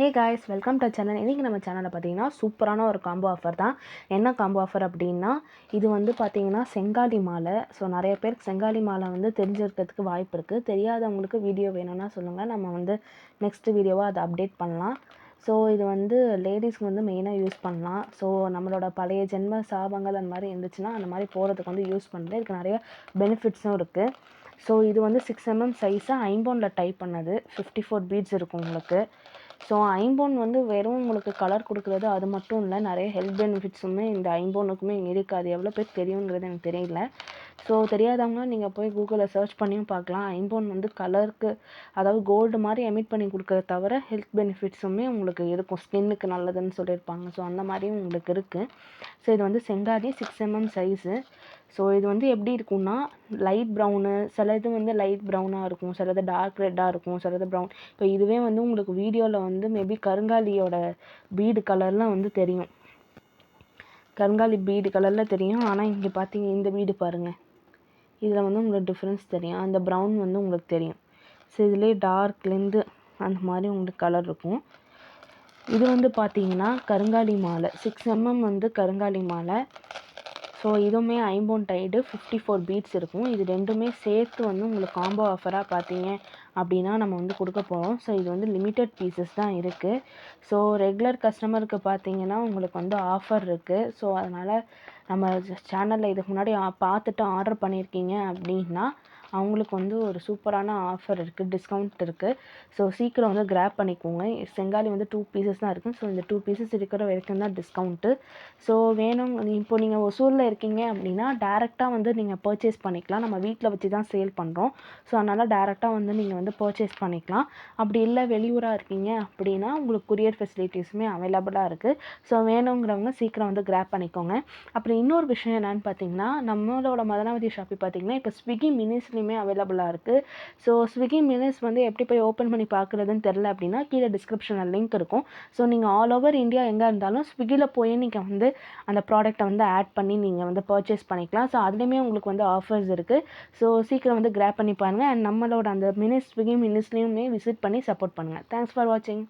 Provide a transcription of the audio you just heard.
Hey guys, welcome to channel. இன்றைக்கி நம்ம சேனலில் பார்த்தீங்கன்னா சூப்பரான ஒரு காம்போ ஆஃபர் தான். என்ன காம்போ ஆஃபர் அப்படின்னா, இது வந்து பார்த்தீங்கன்னா செங்காலி மாலை. ஸோ நிறைய பேருக்கு செங்காலி மாலை வந்து தெரிஞ்சிருக்கிறதுக்கு வாய்ப்பு இருக்குது. தெரியாதவங்களுக்கு வீடியோ வேணும்னா சொல்லுங்கள், நம்ம வந்து நெக்ஸ்ட் வீடியோவாக அதை அப்டேட் பண்ணலாம். ஸோ இது வந்து லேடிஸ்க்கு வந்து மெயினாக யூஸ் பண்ணலாம். ஸோ நம்மளோட பழைய ஜென்ம சாபங்கள் அந்த மாதிரி இருந்துச்சுன்னா அந்த மாதிரி போகிறதுக்கு வந்து யூஸ் பண்ணுறது. இதுக்கு நிறைய பெனிஃபிட்ஸும் இருக்குது. ஸோ இது வந்து 6mm சைஸு, ஐம்பொனில் டைப் பண்ணது, 54 பீட்ஸ் இருக்கும் உங்களுக்கு. ஸோ ஐம்பொன் வந்து வெறும் உங்களுக்கு கலர் கொடுக்குறது அது மட்டும் இல்லை, நிறைய ஹெல்த் பெனிஃபிட்ஸுமே இந்த ஐம்பொனுக்குமே இருக்குது. அது எவ்வளோ பேர் தெரியுங்கிறது எனக்கு தெரியல. ஸோ தெரியாதவங்க நீங்கள் போய் கூகுளில் சர்ச் பண்ணியும் பார்க்கலாம். ஐம்பொன் வந்து கலருக்கு, அதாவது கோல்டு மாதிரி எமிட் பண்ணி கொடுக்குறத தவிர ஹெல்த் பெனிஃபிட்ஸுமே உங்களுக்கு இருக்கும். ஸ்கின்னுக்கு நல்லதுன்னு சொல்லியிருப்பாங்க. ஸோ அந்த மாதிரியும் உங்களுக்கு இருக்குது. ஸோ இது வந்து செங்காலி 6mm சைஸு. ஸோ இது வந்து எப்படி இருக்கும்னா, லைட் ப்ரௌனு, சில இது வந்து லைட் ப்ரௌனாக இருக்கும், சிலது டார்க் ரெட்டாக இருக்கும், சிலது ப்ரௌன். இப்போ இதுவே வந்து உங்களுக்கு வீடியோவில் வந்து மேபி கருங்காலியோட பீடு கலர்லாம் வந்து தெரியும், கருங்காலி பீடு கலரில் தெரியும். ஆனால் இங்கே பார்த்தீங்க, இந்த பீடு பாருங்கள், இதில் வந்து உங்களுக்கு டிஃப்ரென்ஸ் தெரியும். அந்த ப்ரௌன் வந்து உங்களுக்கு தெரியும். ஸோ இதிலே டார்க்லேருந்து அந்த மாதிரி உங்களுக்கு கலர் இருக்கும். இது வந்து பார்த்தீங்கன்னா கருங்காலி மாலை 6mm வந்து கருங்காலி மாலை. ஸோ இதுவுமே ஐம்பொன் டைடு 54 பீட்ஸ் இருக்கும். இது ரெண்டுமே சேர்த்து வந்து உங்களுக்கு காம்போ ஆஃபராக பார்த்தீங்க அப்படின்னா நம்ம வந்து கொடுக்க போகிறோம். ஸோ இது வந்து லிமிட்டட் பீசஸ் தான் இருக்குது. ஸோ ரெகுலர் கஸ்டமருக்கு பார்த்தீங்கன்னா உங்களுக்கு வந்து ஆஃபர் இருக்குது. ஸோ அதனால் நம்ம சேனலில் இதுக்கு முன்னாடி பார்த்துட்டு ஆர்டர் பண்ணியிருக்கீங்க அப்படின்னா அவங்களுக்கு வந்து ஒரு சூப்பரான ஆஃபர் இருக்குது, டிஸ்கவுண்ட் இருக்குது. ஸோ சீக்கிரம் வந்து கிராப் பண்ணிக்கோங்க. செங்காலி வந்து 2 பீசஸ் தான் இருக்குது. ஸோ இந்த 2 பீசஸ் இருக்கிற வரைக்கும் தான் டிஸ்கவுண்ட்டு. ஸோ வேணும், இப்போ நீங்கள் ஒசூரில் இருக்கீங்க அப்படின்னா டேரெக்டாக வந்து நீங்கள் பர்ச்சேஸ் பண்ணிக்கலாம். நம்ம வீட்டில் வச்சு தான் சேல் பண்ணுறோம். ஸோ அதனால் டேரெக்டாக வந்து நீங்கள் வந்து பர்ச்சேஸ் பண்ணிக்கலாம். அப்படி இல்லை வெளியூராக இருக்கீங்க அப்படின்னா உங்களுக்கு கொரியர் ஃபெசிலிட்டிஸுமே அவைலபிளாக இருக்குது. ஸோ வேணுங்கிறவங்க சீக்கிரம் வந்து கிராப் பண்ணிக்கோங்க. அப்புறம் இன்னொரு விஷயம் என்னென்னு பார்த்தீங்கன்னா, நம்மளோட மதனாவதி ஷாப்பி பார்த்தீங்கன்னா இப்போ ஸ்விக்கி மினிஸ்லேயுமே அவைலபிளாக இருக்குது. ஸோ ஸ்விக்கி மினிஸ் வந்து எப்படி போய் ஓப்பன் பண்ணி பார்க்குறதுன்னு தெரில அப்படின்னா கீழே டிஸ்கிரிப்ஷனில் லிங்க் இருக்கும். ஸோ நீங்கள் ஆல் ஓவர் இந்தியா எங்கே இருந்தாலும் ஸ்விக்கியில் போய் நீங்கள் வந்து அந்த ப்ராடக்ட்டை வந்து ஆட் பண்ணி நீங்கள் வந்து பர்ச்சேஸ் பண்ணிக்கலாம். ஸோ அதுலேயுமே உங்களுக்கு வந்து ஆஃபர்ஸ் இருக்குது. ஸோ சீக்கிரம் வந்து கிராப் பண்ணி பாருங்கள். அண்ட் நம்மளோட அந்த ஸ்விக்கி மினிஸ்லேயுமே விசிட் பண்ணி சப்போர்ட் பண்ணுங்கள். தேங்க்ஸ் ஃபார் வாட்சிங்.